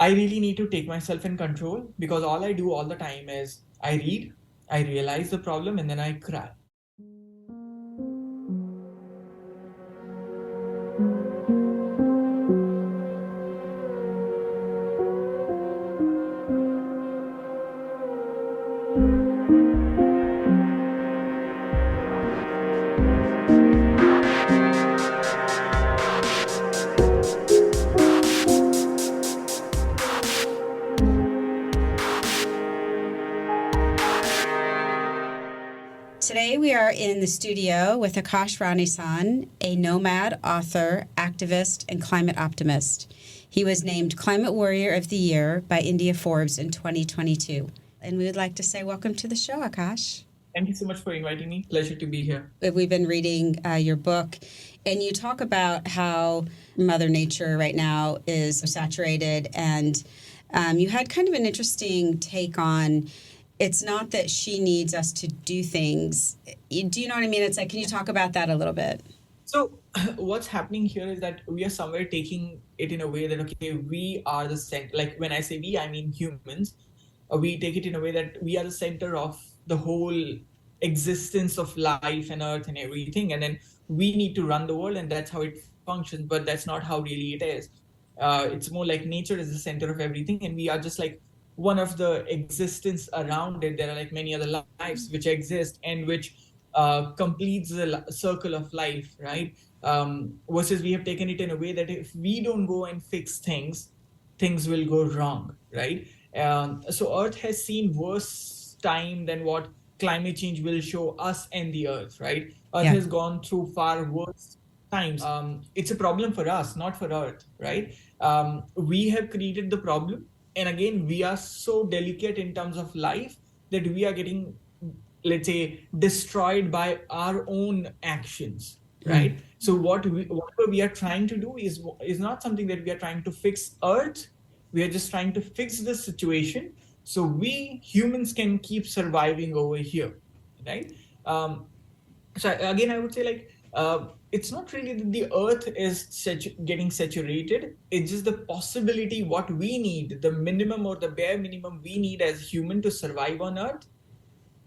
I really need to take myself in control, because all I do all the time is I read, I realize the problem, and then I cry. Today we are in the studio with Aakash Ranison, a nomad, author, activist, and climate optimist. He was named Climate Warrior of the Year by India Forbes in 2022. And we would like to say welcome to the show, Aakash. Thank you so much for inviting me. Pleasure to be here. We've been reading your book, and you talk about how Mother Nature right now is saturated, and you had kind of an interesting take on it's not that she needs us to do things. Do you know what I mean? It's like, can you talk about that a little bit? So what's happening here is that we are somewhere taking it in a way that, okay, we are the center. Like when I say we, I mean humans. We take it in a way that we are the center of the whole existence of life and earth and everything. And then we need to run the world, and that's how it functions. But that's not how really it is. It's more like nature is the center of everything, and we are just like one of the existence around it. There are like many other lives which exist and which completes the circle of life, right? Versus we have taken it in a way that if we don't go and fix things, things will go wrong, right? So Earth has seen worse time than what climate change will show us and the Earth, right? Earth has gone through far worse times. It's a problem for us, not for Earth, right? We have created the problem, and again, we are so delicate in terms of life that we are getting, let's say, destroyed by our own actions, right? So whatever we are trying to do is not something that we are trying to fix Earth. We are just trying to fix the situation so we humans can keep surviving over here, right? So again, I would say like it's not really that the earth is getting saturated. It's just the possibility what we need, the minimum or the bare minimum we need as human to survive on earth.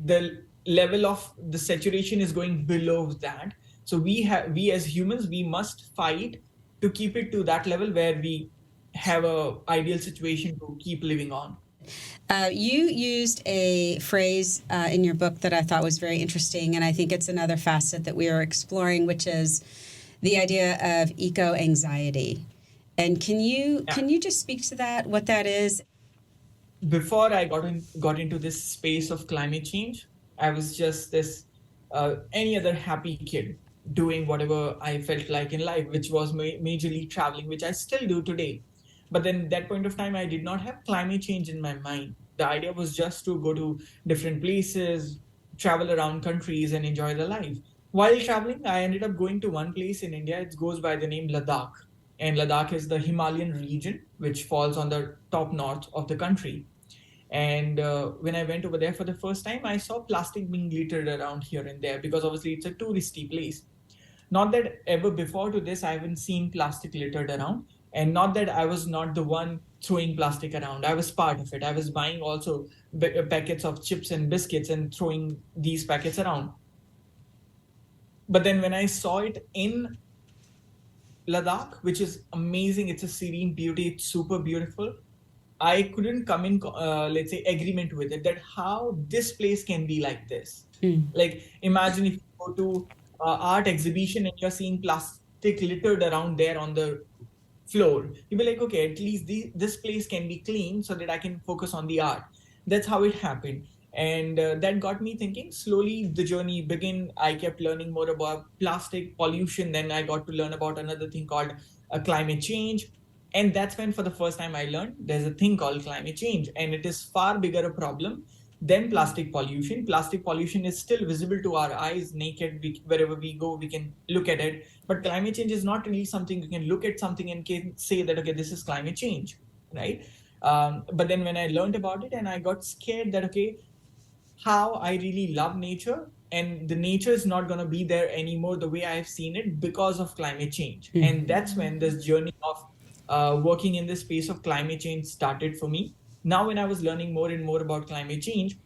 The level of the saturation is going below that. So we as humans, we must fight to keep it to that level where we have a ideal situation to keep living on. You used a phrase in your book that I thought was very interesting, and I think it's another facet that we are exploring, which is the idea of eco-anxiety. And can you just speak to that, what that is? Before I got into this space of climate change, I was just this any other happy kid doing whatever I felt like in life, which was majorly traveling, which I still do today. But then that point of time, I did not have climate change in my mind. The idea was just to go to different places, travel around countries, and enjoy the life. While traveling, I ended up going to one place in India. It goes by the name Ladakh. And Ladakh is the Himalayan region, which falls on the top north of the country. And when I went over there for the first time, I saw plastic being littered around here and there, because obviously it's a touristy place. Not that ever before to this, I haven't seen plastic littered around. And not that I was not the one throwing plastic around. I was part of it. I was buying also packets of chips and biscuits and throwing these packets around. But then when I saw it in Ladakh, which is amazing, it's a serene beauty, it's super beautiful, I couldn't come in, let's say, agreement with it, that how this place can be like this. Like, imagine if you go to art exhibition and you're seeing plastic littered around there on the floor. You'll be like, okay, at least this place can be clean so that I can focus on the art. That's how it happened. And that got me thinking. Slowly the journey began. I kept learning more about plastic pollution. Then I got to learn about another thing called climate change. And that's when for the first time I learned there's a thing called climate change, and it is far bigger a problem than plastic pollution. Plastic pollution is still visible to our eyes, naked. Wherever we go, we can look at it. But climate change is not really something you can look at something and can say that, okay, this is climate change, right? But then when I learned about it, and I got scared that, okay, how I really love nature, and the nature is not going to be there anymore the way I have seen it because of climate change. And that's when this journey of working in the space of climate change started for me. Now, when I was learning more and more about climate change,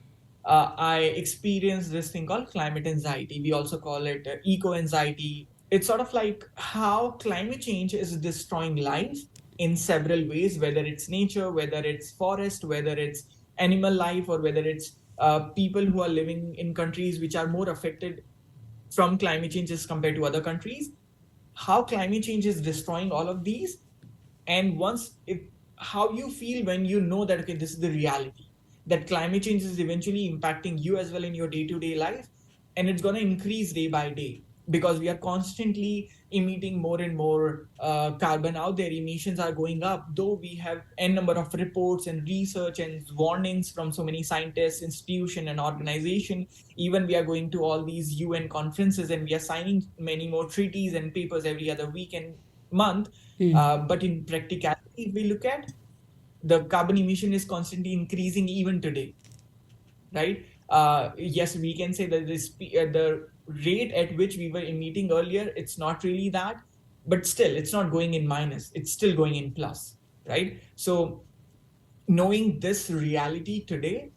I experienced this thing called climate anxiety. We also call it eco anxiety. It's sort of like how climate change is destroying life in several ways, whether it's nature, whether it's forest, whether it's animal life, or whether it's people who are living in countries which are more affected from climate change as compared to other countries. How climate change is destroying all of these, and once if how you feel when you know that okay, this is the reality, that climate change is eventually impacting you as well in your day-to-day life, and it's going to increase day by day because we are constantly emitting more and more carbon out there. Emissions are going up, though we have n number of reports and research and warnings from so many scientists, institution, and organization. Even we are going to all these UN conferences, and we are signing many more treaties and papers every other week and month. But in practicality, if we look at, the carbon emission is constantly increasing even today, right? Yes, we can say that the rate at which we were emitting earlier, it's not really that, but still, it's not going in minus. It's still going in plus, right? So knowing this reality today,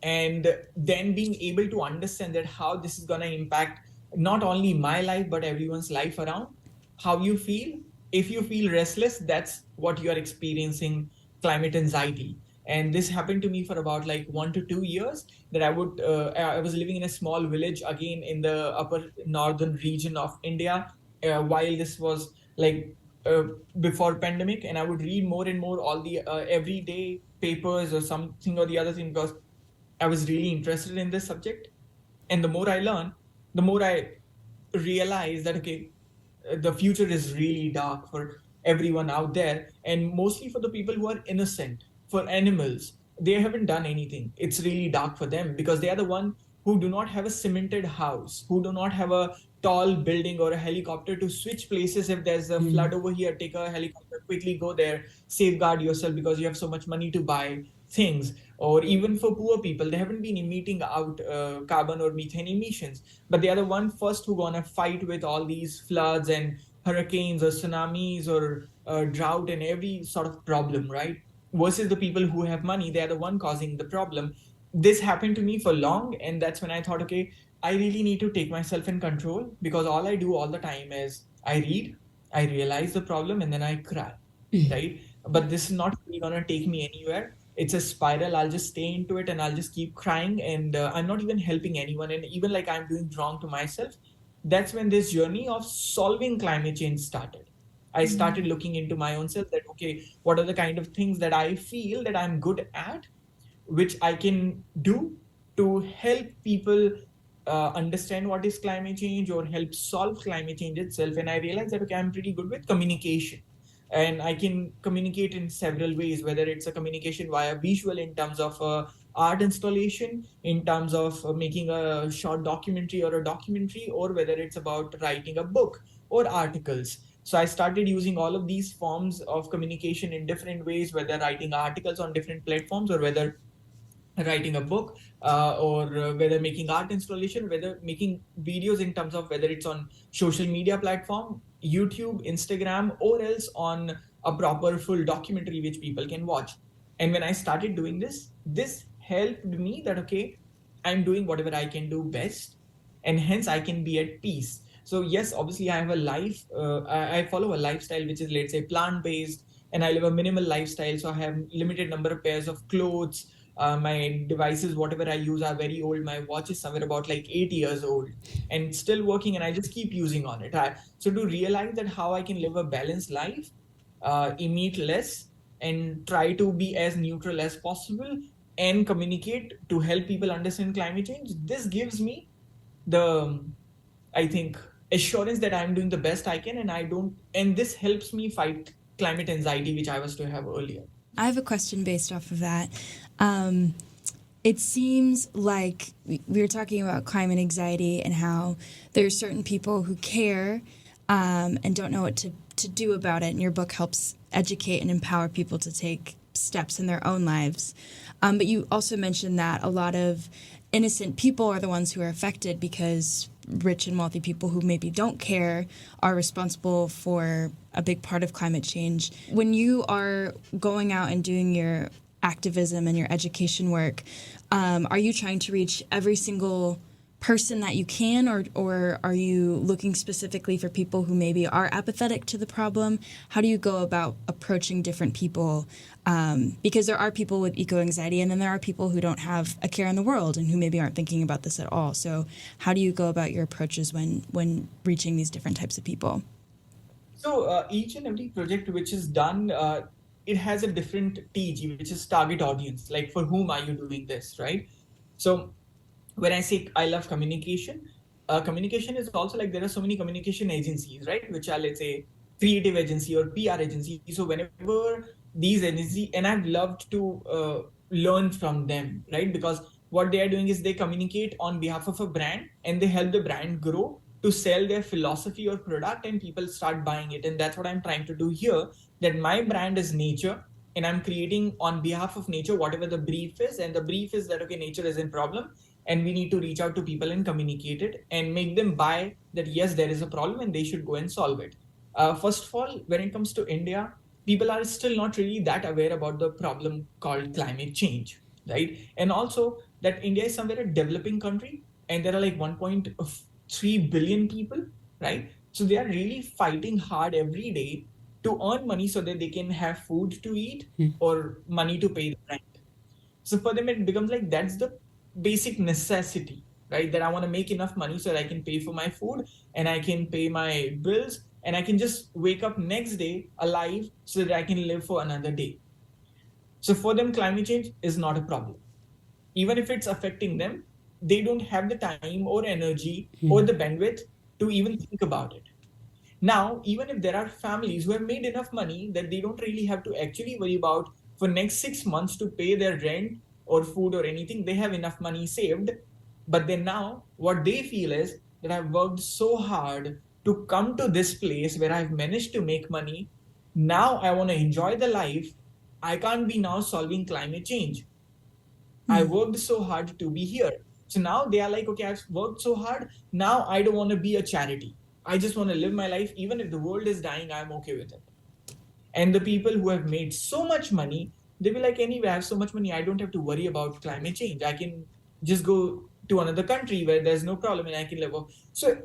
and then being able to understand that how this is going to impact not only my life but everyone's life around, how you feel, if you feel restless, that's what you are experiencing, climate anxiety. And this happened to me for about like 1 to 2 years, that I was living in a small village again in the upper northern region of India, while this was like uh, before pandemic, and I would read more and more all the everyday papers or something or the other thing, because I was really interested in this subject. And the more I learn, the more I realize that, okay, the future is really dark for everyone out there, and mostly for the people who are innocent, for animals. They haven't done anything. It's really dark for them because they are the one who do not have a cemented house, who do not have a tall building or a helicopter to switch places. If there's a flood over here, take a helicopter, quickly go there, safeguard yourself because you have so much money to buy things. Or even for poor people, they haven't been emitting out carbon or methane emissions, but they are the one first who gonna fight with all these floods and hurricanes or tsunamis or drought and every sort of problem, right? Versus the people who have money, they are the one causing the problem. This happened to me for long, and that's when I thought, okay, I really need to take myself in control, because all I do all the time is I read, I realize the problem, and then I cry, right? But this is not really gonna take me anywhere. It's a spiral. I'll just stay into it and I'll just keep crying, and I'm not even helping anyone, and even like I'm doing wrong to myself. That's when this journey of solving climate change started. I started looking into my own self, that okay, what are the kind of things that I feel that I'm good at, which I can do to help people understand what is climate change or help solve climate change itself. And I realized that okay, I'm pretty good with communication, and I can communicate in several ways, whether it's a communication via visual in terms of art installation, in terms of making a short documentary or a documentary, or whether it's about writing a book or articles. So I started using all of these forms of communication in different ways, whether writing articles on different platforms, or whether writing a book, or whether making art installation, whether making videos in terms of whether it's on social media platform, YouTube, Instagram, or else on a proper full documentary which people can watch. And when I started doing this, this helped me that okay, I'm doing whatever I can do best, and hence I can be at peace. So yes, obviously I have a life, I follow a lifestyle which is, let's say, plant based, and I live a minimal lifestyle. So I have limited number of pairs of clothes. My devices, whatever I use, are very old. My watch is somewhere about like 8 years old and still working, and I just keep using on it. So to realize that how I can live a balanced life, emit less, and try to be as neutral as possible, and communicate to help people understand climate change, this gives me the, I think, assurance that I'm doing the best I can, and I don't, and this helps me fight climate anxiety, which I was to have earlier. I have a question based off of that. Um, it seems like we were talking about climate anxiety and how there are certain people who care and don't know what to do about it. And your book helps educate and empower people to take steps in their own lives. But you also mentioned that a lot of innocent people are the ones who are affected because rich and wealthy people who maybe don't care are responsible for a big part of climate change. When you are going out and doing your activism and your education work, are you trying to reach every single person that you can, or are you looking specifically for people who maybe are apathetic to the problem? How do you go about approaching different people? Because there are people with eco-anxiety, and then there are people who don't have a care in the world and who maybe aren't thinking about this at all. So how do you go about your approaches when reaching these different types of people? So each and every project which is done, it has a different TG, which is target audience. Like, for whom are you doing this, right? So when I say I love communication, communication is also like there are so many communication agencies, right? Which are, let's say, creative agency or PR agency. So whenever these agencies, and I've loved to learn from them, right? Because what they are doing is they communicate on behalf of a brand and they help the brand grow to sell their philosophy or product, and people start buying it. And that's what I'm trying to do here, that my brand is nature, and I'm creating on behalf of nature whatever the brief is. And the brief is that, okay, nature is in problem and we need to reach out to people and communicate it and make them buy that, yes, there is a problem and they should go and solve it. First of all, when it comes to India, people are still not really that aware about the problem called climate change, right? And also that India is somewhere a developing country and there are like 1.3 billion people, right? So they are really fighting hard every day to earn money so that they can have food to eat or money to pay the rent. So for them, it becomes like that's the basic necessity, right? That I want to make enough money so that I can pay for my food and I can pay my bills and I can just wake up next day alive so that I can live for another day. So for them, climate change is not a problem. Even if it's affecting them, they don't have the time or energy or the bandwidth to even think about it. Now, even if there are families who have made enough money that they don't really have to actually worry about for next 6 months to pay their rent or food or anything, they have enough money saved. But then now what they feel is that I've worked so hard to come to this place where I've managed to make money. Now I want to enjoy the life. I can't be now solving climate change. I worked so hard to be here. So now they are like, okay, I've worked so hard. Now I don't want to be a charity. I just want to live my life. Even if the world is dying, I'm okay with it. And the people who have made so much money, they be like, anyway, I have so much money. I don't have to worry about climate change. I can just go to another country where there's no problem and I can live off. So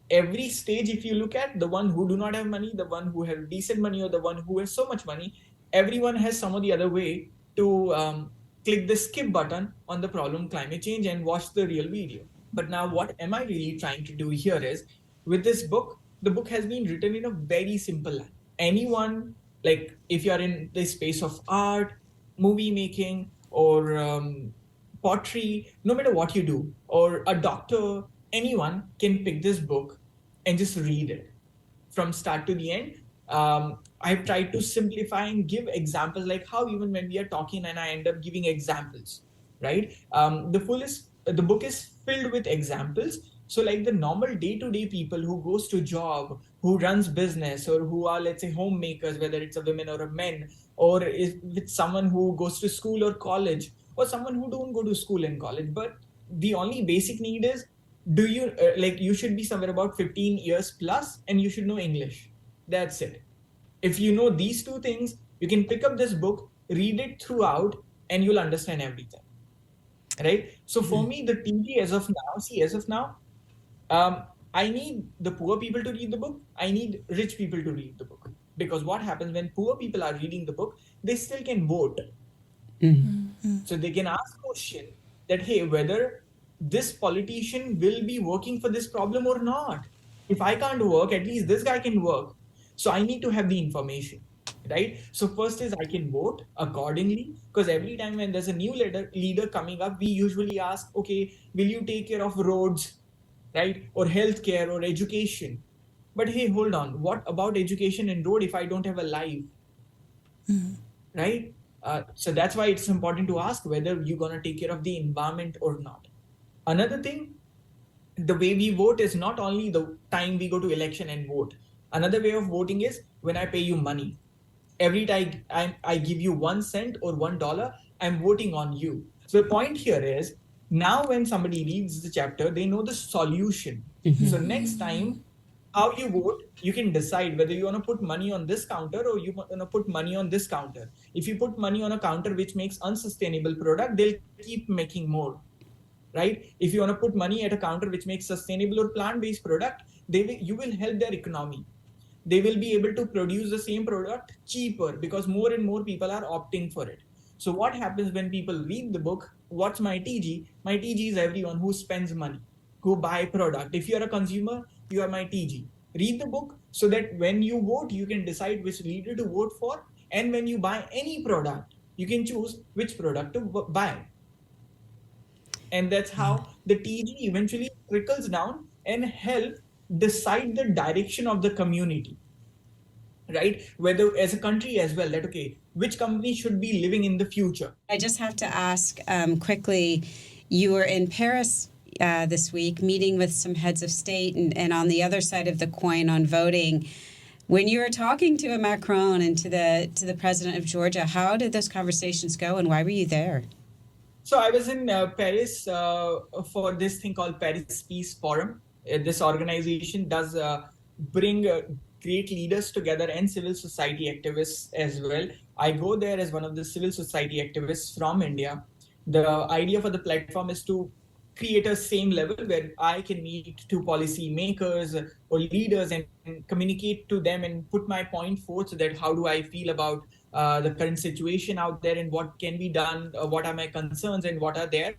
every stage, if you look at the one who do not have money, the one who have decent money, or the one who has so much money, everyone has some or the other way to click the skip button on the problem climate change and watch the real video. But now what am I really trying to do here is, with this book, the book has been written in a very simple line. Anyone, like if you're in the space of art, movie making, or pottery, no matter what you do, or a doctor, anyone can pick this book and just read it from start to the end. I've tried to simplify and give examples, like how even when we are talking and I end up giving examples, right? The book is filled with examples. So like the normal day-to-day people who goes to job, who runs business, or who are, let's say, homemakers, whether it's a woman or a man, or is with someone who goes to school or college, or someone who don't go to school and college. But the only basic need is, do you you should be somewhere about 15 years plus and you should know English. That's it. If you know these two things, you can pick up this book, read it throughout, and you'll understand everything. Right? So for me, the TG as of now, I need the poor people to read the book. I need rich people to read the book. Because what happens when poor people are reading the book, they still can vote. So they can ask question that, hey, whether this politician will be working for this problem or not. If I can't work, at least this guy can work. So I need to have the information, right? So first is I can vote accordingly, because every time when there's a new leader coming up, we usually ask, okay, will you take care of roads, right? Or healthcare or education. But hey, hold on. What about education and road if I don't have a life, right? So that's why it's important to ask whether you're going to take care of the environment or not. Another thing, the way we vote is not only the time we go to election and vote. Another way of voting is when I pay you money. Every time I give you 1 cent or $1, I'm voting on you. So the point here is, now when somebody reads the chapter, they know the solution. So next time how you vote, you can decide whether you want to put money on this counter or you want to put money on this counter. If you put money on a counter which makes unsustainable product, they'll keep making more, right? If you want to put money at a counter which makes sustainable or plant-based product, you will help their economy. They will be able to produce the same product cheaper because more and more people are opting for it. So what happens when people read the book? What's my TG? My TG is everyone who spends money, who buy product. If you're a consumer, you are my TG. Read the book so that when you vote, you can decide which leader to vote for. And when you buy any product, you can choose which product to buy. And that's how the TG eventually trickles down and help decide the direction of the community, right? Whether as a country as well, that okay, which company should be living in the future. I just have to ask quickly, you were in Paris this week meeting with some heads of state, and on the other side of the coin on voting, when you were talking to a Macron and to the president of Georgia, how did those conversations go, and why were you there? So I was in Paris for this thing called Paris Peace Forum. This organization does bring great leaders together and civil society activists as well. I go there as one of the civil society activists from India. The idea for the platform is to create a same level where I can meet two policy makers or leaders and communicate to them and put my point forth, so that how do I feel about the current situation out there and what can be done, what are my concerns and what are their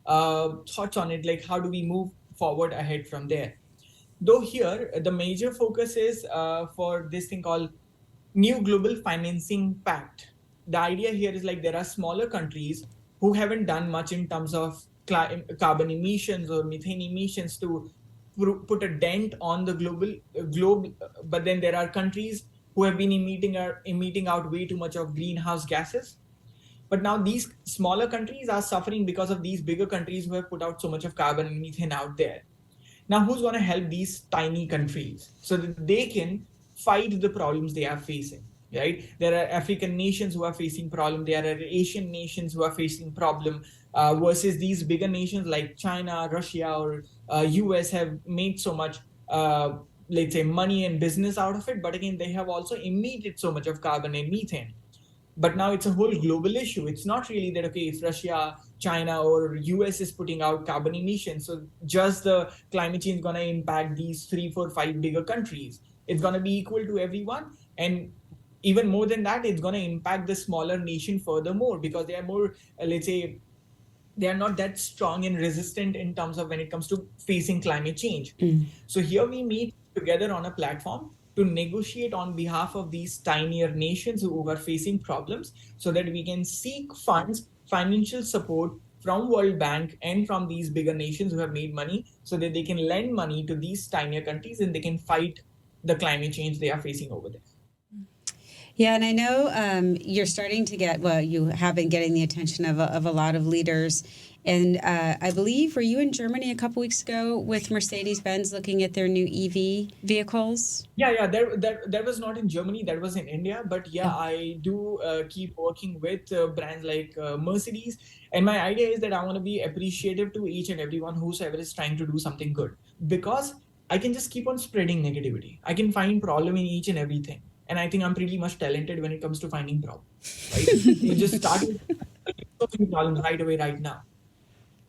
thoughts on it, like how do we move forward ahead from there. Though here, the major focus is for this thing called New Global Financing Pact. The idea here is like there are smaller countries who haven't done much in terms of carbon emissions or methane emissions to put a dent on the globe. But then there are countries who have been emitting out way too much of greenhouse gases. But now these smaller countries are suffering because of these bigger countries who have put out so much of carbon and methane out there. Now, who's going to help these tiny countries so that they can fight the problems they are facing, right? There are African nations who are facing problem. There are Asian nations who are facing problem versus these bigger nations like China, Russia, or US have made so much, let's say, money and business out of it. But again, they have also emitted so much of carbon and methane. But now it's a whole global issue. It's not really that, okay, if Russia, China, or US is putting out carbon emissions, so just the climate change is going to impact these 3, 4, 5 bigger countries. It's going to be equal to everyone. And even more than that, it's going to impact the smaller nation furthermore because they are more, let's say, they are not that strong and resistant in terms of when it comes to facing climate change. So here we meet together on a platform to negotiate on behalf of these tinier nations who are facing problems so that we can seek funds, financial support from World Bank and from these bigger nations who have made money so that they can lend money to these tinier countries and they can fight the climate change they are facing over there. Yeah, and I know you're starting to get, well, you have been getting the attention of a lot of leaders. And I believe, were you in Germany a couple weeks ago with Mercedes-Benz looking at their new EV vehicles? Yeah. That was not in Germany. That was in India. But yeah, I do keep working with brands like Mercedes. And my idea is that I want to be appreciative to each and everyone whosoever is trying to do something good. Because I can just keep on spreading negativity. I can find problem in each and everything. And I think I'm pretty much talented when it comes to finding problems. Right? You just start with so many problems right away, right now.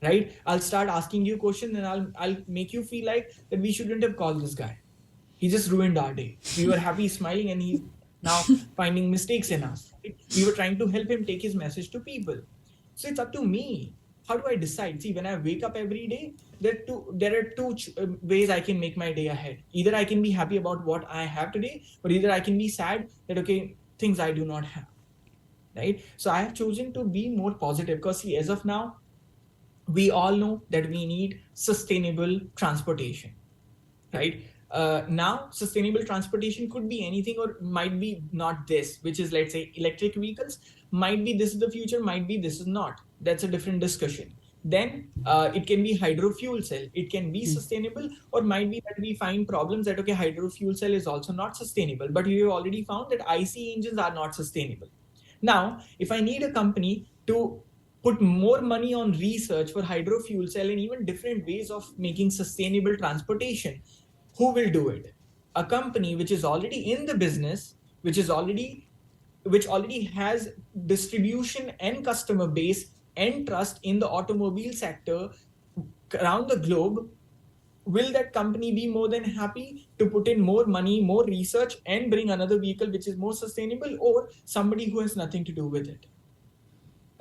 Right? I'll start asking you questions and I'll make you feel like that we shouldn't have called this guy. He just ruined our day. We were happy smiling and he's now finding mistakes in us. Right? We were trying to help him take his message to people. So it's up to me. How do I decide? See, when I wake up every day, there are two ways I can make my day ahead. Either I can be happy about what I have today, or either I can be sad that, okay, things I do not have. Right? So I have chosen to be more positive because see, as of now, we all know that we need sustainable transportation, right? Now, sustainable transportation could be anything or might be not this, which is, let's say, electric vehicles. Might be this is the future, might be this is not. That's a different discussion. Then it can be hydrofuel cell. It can be sustainable, or might be that we find problems that, okay, hydrofuel cell is also not sustainable. But we have already found that IC engines are not sustainable. Now, if I need a company to put more money on research for hydrofuel cell and even different ways of making sustainable transportation, Who will do it? A company which is already in the business, which already has distribution and customer base and trust in the automobile sector around the globe. Will that company be more than happy to put in more money, more research, and bring another vehicle which is more sustainable, or somebody who has nothing to do with it?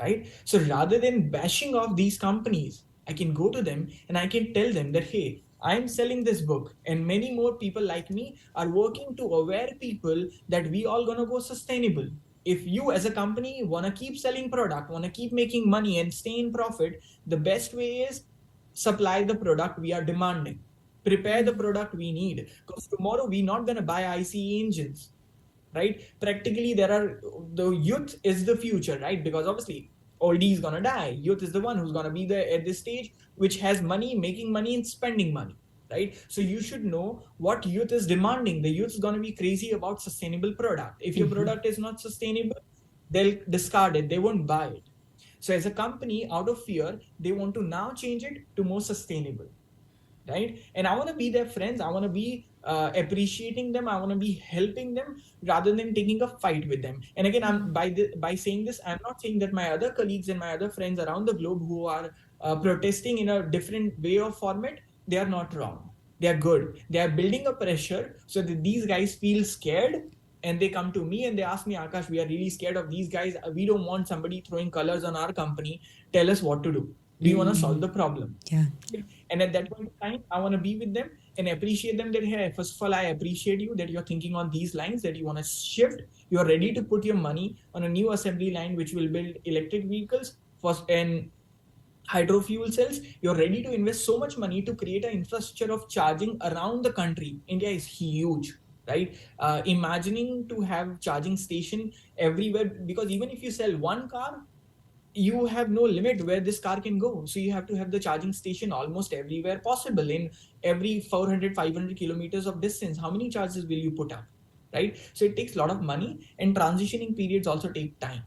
Right? So rather than bashing off these companies, I can go to them and I can tell them that, hey, I'm selling this book, and many more people like me are working to aware people that we all gonna go sustainable. If you as a company want to keep selling product, want to keep making money and stay in profit, the best way is supply the product we are demanding. Prepare the product we need. Because tomorrow we're not gonna buy ICE engines, right? Practically, the youth is the future, right? Because obviously, oldie is gonna die. Youth is the one who's gonna be there at this stage, which has money, making money, and spending money, right? So you should know what youth is demanding. The youth is gonna be crazy about sustainable product. If your product is not sustainable, they'll discard it. They won't buy it. So as a company, out of fear, they want to now change it to more sustainable, right? And I want to be their friends. I want to be appreciating them. I want to be helping them rather than taking a fight with them. And again, by saying this, I'm not saying that my other colleagues and my other friends around the globe who are protesting in a different way of format, they are not wrong. They are good. They are building a pressure so that these guys feel scared, and they come to me and they ask me, Akash, we are really scared of these guys. We don't want somebody throwing colors on our company. Tell us what to do. Do you want to solve the problem? Yeah. And at that point in time, I want to be with them and appreciate them that, hey, first of all, I appreciate you that you're thinking on these lines, that you want to shift. You're ready to put your money on a new assembly line, which will build electric vehicles and hydrofuel cells. You're ready to invest so much money to create an infrastructure of charging around the country. India is huge, right? Imagining to have charging station everywhere, because even if you sell one car, you have no limit where this car can go. So you have to have the charging station almost everywhere possible, in every 400 500 kilometers of distance. How many charges will you put up, right? So it takes a lot of money, and transitioning periods also take time,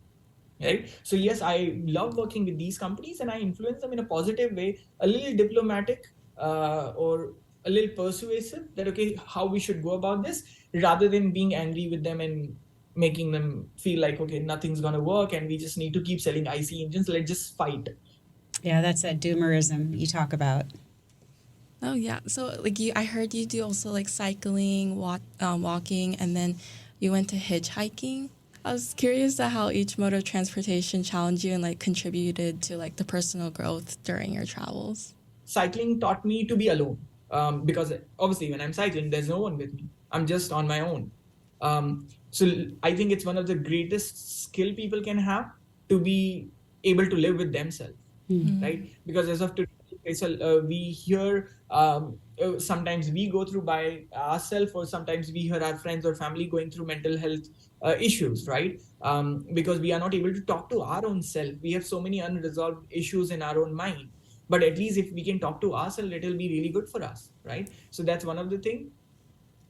right? So yes, I love working with these companies, and I influence them in a positive way, a little diplomatic, or a little persuasive, that okay, how we should go about this, rather than being angry with them and making them feel like, okay, nothing's gonna work and we just need to keep selling IC engines. Let's just fight. Yeah, that's that doomerism you talk about. Oh yeah. So like I heard you do also like cycling, walking, and then you went to hitchhiking. I was curious to how each mode of transportation challenged you and like contributed to like the personal growth during your travels. Cycling taught me to be alone, because obviously when I'm cycling, there's no one with me. I'm just on my own. So I think it's one of the greatest skill people can have, to be able to live with themselves, right? Because as of today, we hear, sometimes we go through by ourselves, or sometimes we hear our friends or family going through mental health issues, right? Because we are not able to talk to our own self. We have so many unresolved issues in our own mind. But at least if we can talk to ourselves, it'll be really good for us, right? So that's one of the things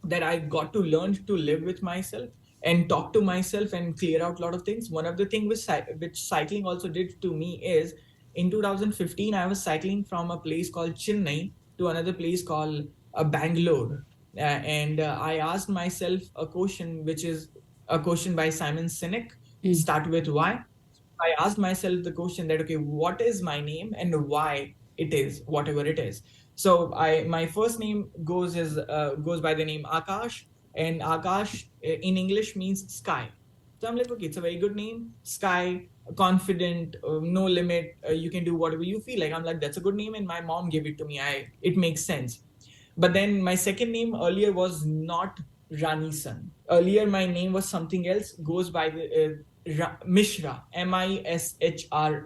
that I got to learn to live with myself and talk to myself and clear out a lot of things. One of the things which cycling also did to me is, in 2015, I was cycling from a place called Chennai to another place called Bangalore. And I asked myself a question, which is a question by Simon Sinek, start with why. I asked myself the question that, okay, what is my name and why it is whatever it is. So my first name goes by the name Aakash, and Aakash in English means sky. So I'm like, okay, it's a very good name, sky, confident, no limit. You can do whatever you feel like. I'm like, that's a good name, and my mom gave it to me. It makes sense. But then my second name earlier was not Ranison. Earlier my name was something else, goes by the Mishra, Mishra,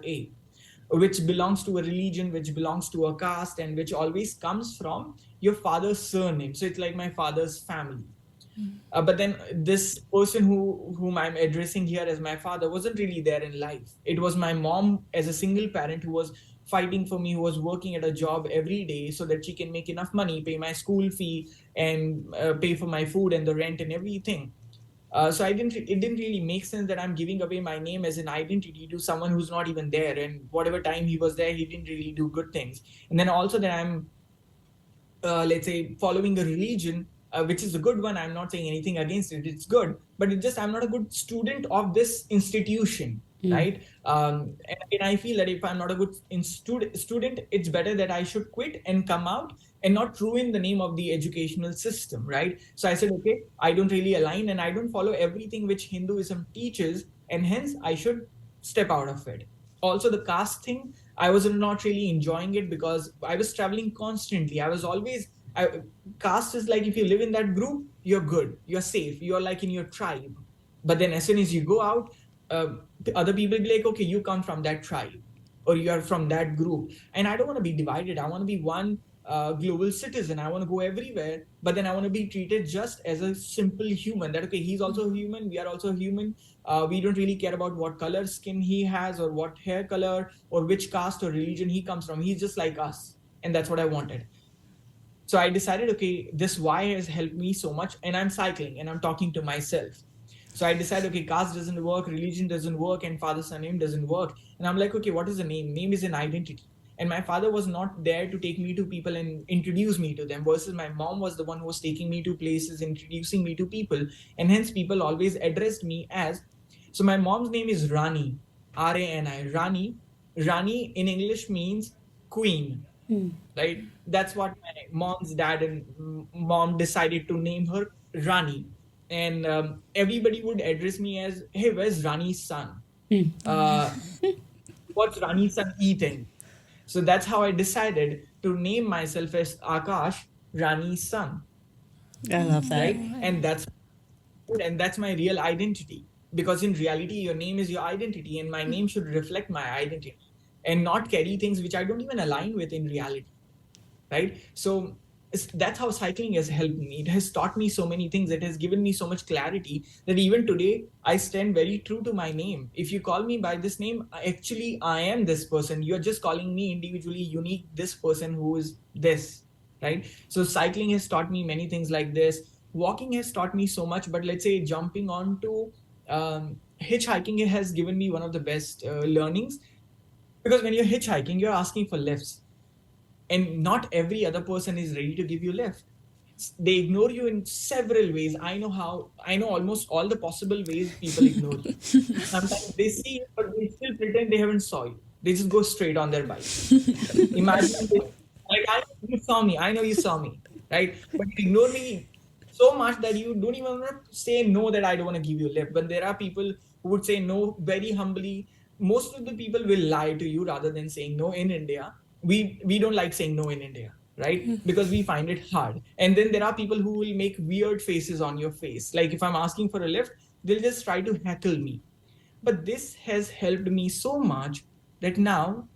which belongs to a religion, which belongs to a caste, and which always comes from your father's surname. So it's like my father's family. But then this person whom I'm addressing here as my father wasn't really there in life. It was my mom as a single parent who was fighting for me, who was working at a job every day so that she can make enough money, pay my school fee, and pay for my food and the rent and everything. So it didn't really make sense that I'm giving away my name as an identity to someone who's not even there. And whatever time he was there, he didn't really do good things. And then also that I'm let's say, following a religion, which is a good one. I'm not saying anything against it. It's good, but it's just I'm not a good student of this institution, right? And I feel that if I'm not a good student, it's better that I should quit and come out and not ruin the name of the educational system, right? So I said, okay, I don't really align and I don't follow everything which Hinduism teaches, and hence I should step out of it. Also, the caste thing, I was not really enjoying it because I was traveling constantly. I was always, caste is like if you live in that group, you're good, you're safe, you're like in your tribe. But then as soon as you go out, the other people be like, okay, you come from that tribe or you are from that group. And I don't want to be divided. I want to be one global citizen. I want to go everywhere, but then I want to be treated just as a simple human. That, okay, he's also human, we are also human. We don't really care about what color skin he has or what hair color or which caste or religion he comes from. He's just like us. And that's what I wanted. So I decided, okay, this why has helped me so much. And I'm cycling and I'm talking to myself. So I decided, okay, caste doesn't work, religion doesn't work, and father's surname doesn't work. And I'm like, okay, what is a name? Name is an identity. And my father was not there to take me to people and introduce me to them, versus my mom was the one who was taking me to places, introducing me to people. And hence people always addressed me as, so my mom's name is Rani, Rani. Rani in English means queen, right? That's what my mom's dad and mom decided to name her Rani. And everybody would address me as, hey, where's Rani's son? Uh, what's Rani's son eating? So that's how I decided to name myself as Aakash, Rani's son. I love that. Right? And that's my real identity. Because in reality, your name is your identity, and my name should reflect my identity and not carry things which I don't even align with in reality. Right? So that's how cycling has helped me. It has taught me so many things. It has given me so much clarity that even today I stand very true to my name. If you call me by this name, actually I am this person. You're just calling me individually unique, this person who is this, right? So cycling has taught me many things like this. Walking has taught me so much, but let's say jumping onto hitchhiking has given me one of the best learnings, because when you're hitchhiking, you're asking for lifts, and not every other person is ready to give you lift. They ignore you in several ways. I know almost all the possible ways people ignore you. Sometimes they see you, but they still pretend they haven't saw you. They just go straight on their bike. Imagine this, like, I know you saw me, right? But you ignore me so much that you don't even want to say no, that I don't want to give you a lift. But there are people who would say no very humbly. Most of the people will lie to you rather than saying no in India. We don't like saying no in India, right? Because we find it hard. And then there are people who will make weird faces on your face. Like if I'm asking for a lift, they'll just try to heckle me. But this has helped me so much that now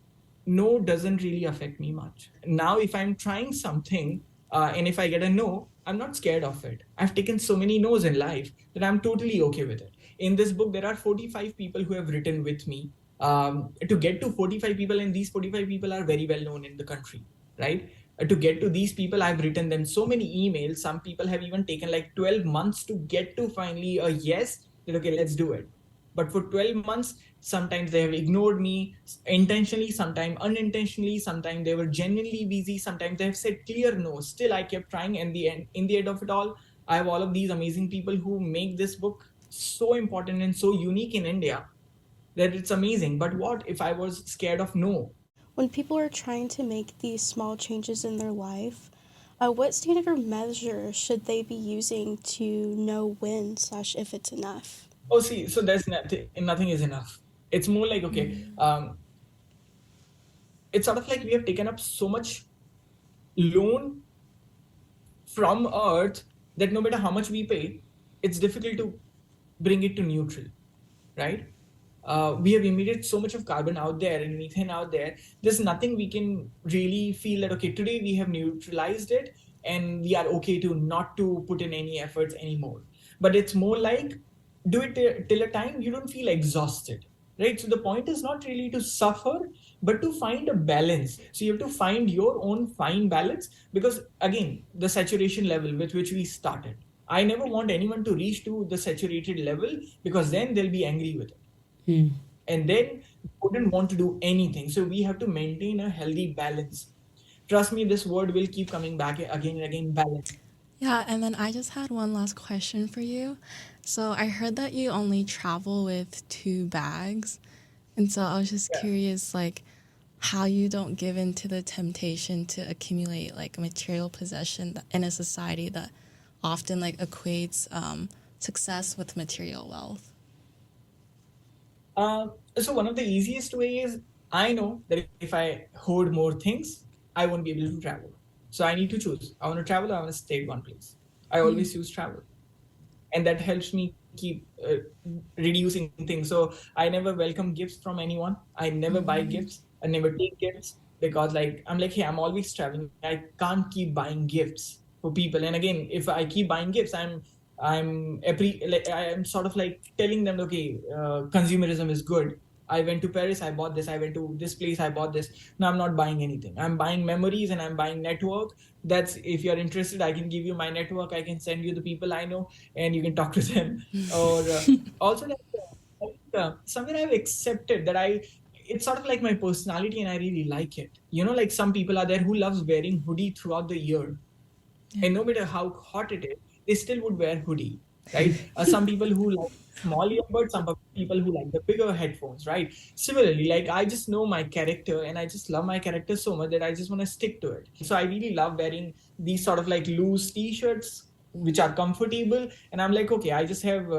no doesn't really affect me much. Now, if I'm trying something and if I get a no, I'm not scared of it. I've taken so many no's in life that I'm totally okay with it. In this book, there are 45 people who have written with me to get to 45 people, and these 45 people are very well known in the country, right? To get to these people, I've written them so many emails. Some people have even taken like 12 months to get to finally a yes, that okay, let's do it. But for 12 months, sometimes they have ignored me intentionally, sometimes unintentionally, sometimes they were genuinely busy, sometimes they have said clear no. Still, I kept trying, and in the end of it all, I have all of these amazing people who make this book so important and so unique in India that it's amazing. But what if I was scared of no? When people are trying to make these small changes in their life, what standard or measure should they be using to know when / if it's enough? Oh, see, so there's nothing is enough. It's more like, okay, it's sort of like we have taken up so much loan from Earth that no matter how much we pay, it's difficult to bring it to neutral, right? We have emitted so much of carbon out there and methane out there. There's nothing we can really feel that, okay, today we have neutralized it and we are okay to not to put in any efforts anymore. But it's more like, do it till a time you don't feel exhausted, right? So the point is not really to suffer, but to find a balance. So you have to find your own fine balance, because again, the saturation level with which we started, I never want anyone to reach to the saturated level, because then they'll be angry with it. And then wouldn't want to do anything. So we have to maintain a healthy balance. trust me, this word will keep coming back again and again, balance. Yeah, and then I just had one last question for you. So I heard that you only travel with 2 bags. And so I was just Yeah. curious, like, how you don't give in to the temptation to accumulate like material possession in a society that often like equates success with material wealth. So one of the easiest ways, I know that if I hoard more things, I won't be able to travel. So I need to choose. I want to travel, I want to stay at one place. I always choose travel. And that helps me keep reducing things. So I never welcome gifts from anyone. I never buy gifts. I never take gifts because like I'm like, hey, I'm always traveling. I can't keep buying gifts for people. And again, if I keep buying gifts, I'm sort of like telling them, okay, consumerism is good. I went to Paris, I bought this. I went to this place, I bought this. No, I'm not buying anything. I'm buying memories and I'm buying network. That's if you're interested, I can give you my network. I can send you the people I know, and you can talk to them. Or also, that, somewhere I've accepted that it's sort of like my personality, and I really like it. Like some people are there who loves wearing hoodie throughout the year, and no matter how hot it is, they still would wear hoodie, right? Some people who like small earbuds, some people who like the bigger headphones, right? Similarly, like I just know my character and I just love my character so much that I just want to stick to it. So I really love wearing these sort of like loose t-shirts which are comfortable, and I'm like, okay, I just have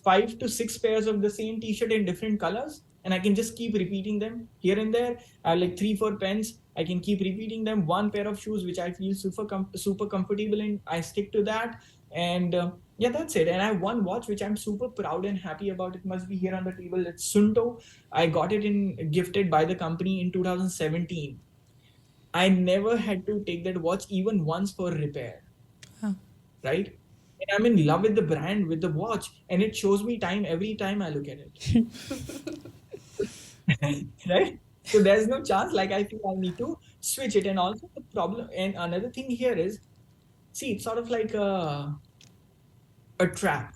5 to 6 pairs of the same t-shirt in different colors, and I can just keep repeating them here and there. I have like 3 4 pens. I can keep repeating them. One pair of shoes which I feel super comfortable in. I stick to that, and yeah, that's it. And I have one watch which I'm super proud and happy about. It must be here on the table. It's Sunto. I got it in gifted by the company in 2017. I never had to take that watch even once for repair, Oh. right? And I'm in love with the brand, with the watch, and it shows me time every time I look at it. Right? So there's no chance like I feel I need to switch it. And also the problem, and another thing here is, see, it's sort of like a trap.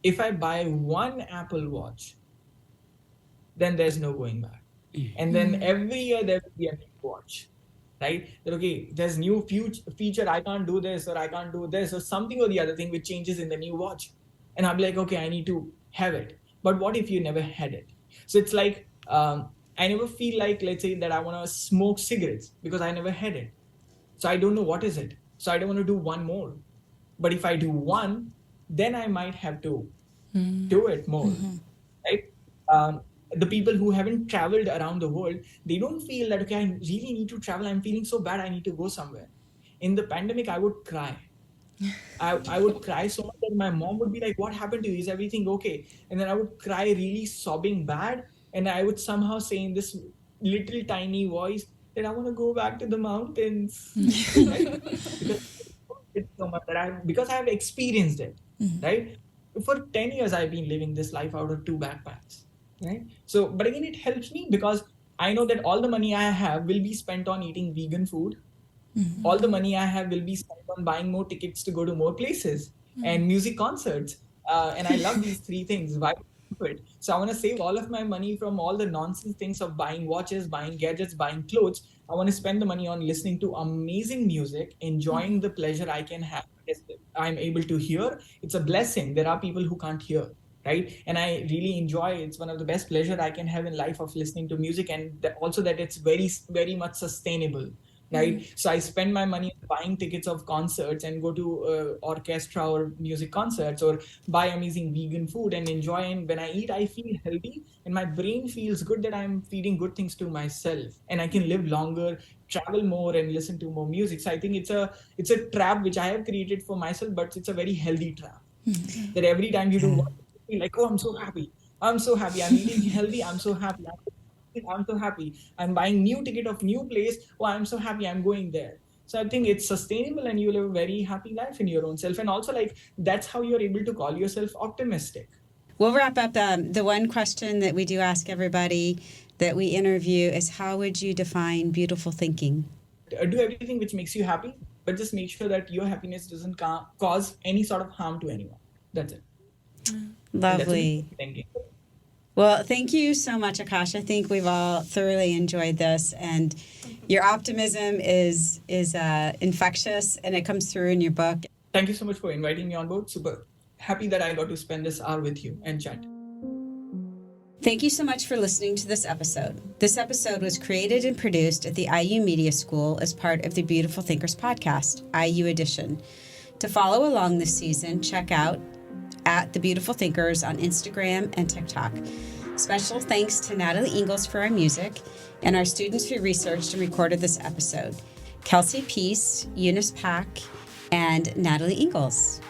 If I buy one Apple Watch, then there's no going back. And then every year there will be a new watch, right? That okay, there's new feature, I can't do this or I can't do this or something or the other thing which changes in the new watch. And I'll be like, okay, I need to have it. But what if you never had it? So it's like, I never feel like, let's say that I want to smoke cigarettes because I never had it. So I don't know what is it. So I don't want to do one more. But if I do one, then I might have to do it more, right? Um, the people who haven't traveled around the world, they don't feel that, okay, I really need to travel. I'm feeling so bad. I need to go somewhere. In the pandemic, I would cry. I would cry so much that my mom would be like, what happened to you? Is everything okay? And then I would cry really sobbing bad. And I would somehow say in this little tiny voice that I want to go back to the mountains, right? Because it's so much that because I have experienced it, right? For 10 years, I've been living this life out of 2 backpacks, right? So, but again, it helps me because I know that all the money I have will be spent on eating vegan food. All the money I have will be spent on buying more tickets to go to more places and music concerts. And I love these 3 things. Why do it? So I want to save all of my money from all the nonsense things of buying watches, buying gadgets, buying clothes. I want to spend the money on listening to amazing music, enjoying the pleasure I can have. I'm able to hear. It's a blessing. There are people who can't hear, right? And I really enjoy. It's one of the best pleasure I can have in life of listening to music, and also that it's very, very much sustainable, right? So I spend my money buying tickets of concerts and go to orchestra or music concerts, or buy amazing vegan food and enjoy. And when I eat, I feel healthy and my brain feels good that I'm feeding good things to myself, and I can live longer, travel more, and listen to more music. So I think it's a trap which I have created for myself, but it's a very healthy trap. That every time you do one, you feel like, oh, I'm so happy. I'm so happy. I'm eating healthy. I'm so happy. I'm so happy. I'm buying new ticket of new place. Oh, I'm so happy. I'm going there. So I think it's sustainable, and you live a very happy life in your own self. And also, like, that's how you're able to call yourself optimistic. We'll wrap up. The one question that we do ask everybody that we interview is, how would you define beautiful thinking? Do everything which makes you happy, but just make sure that your happiness doesn't cause any sort of harm to anyone. That's it. Lovely. Thinking. Well, thank you so much, Aakash. I think we've all thoroughly enjoyed this. And Your optimism is infectious, and it comes through in your book. Thank you so much for inviting me on board. Super happy that I got to spend this hour with you and chat. Thank you so much for listening to this episode. This episode was created and produced at the IU Media School as part of the Beautiful Thinkers podcast, IU Edition. To follow along this season, check out @The Beautiful Thinkers on Instagram and TikTok. Special thanks to Natalie Ingalls for our music and our students who researched and recorded this episode, Kelsey Peace, Eunice Pack, and Natalie Ingalls.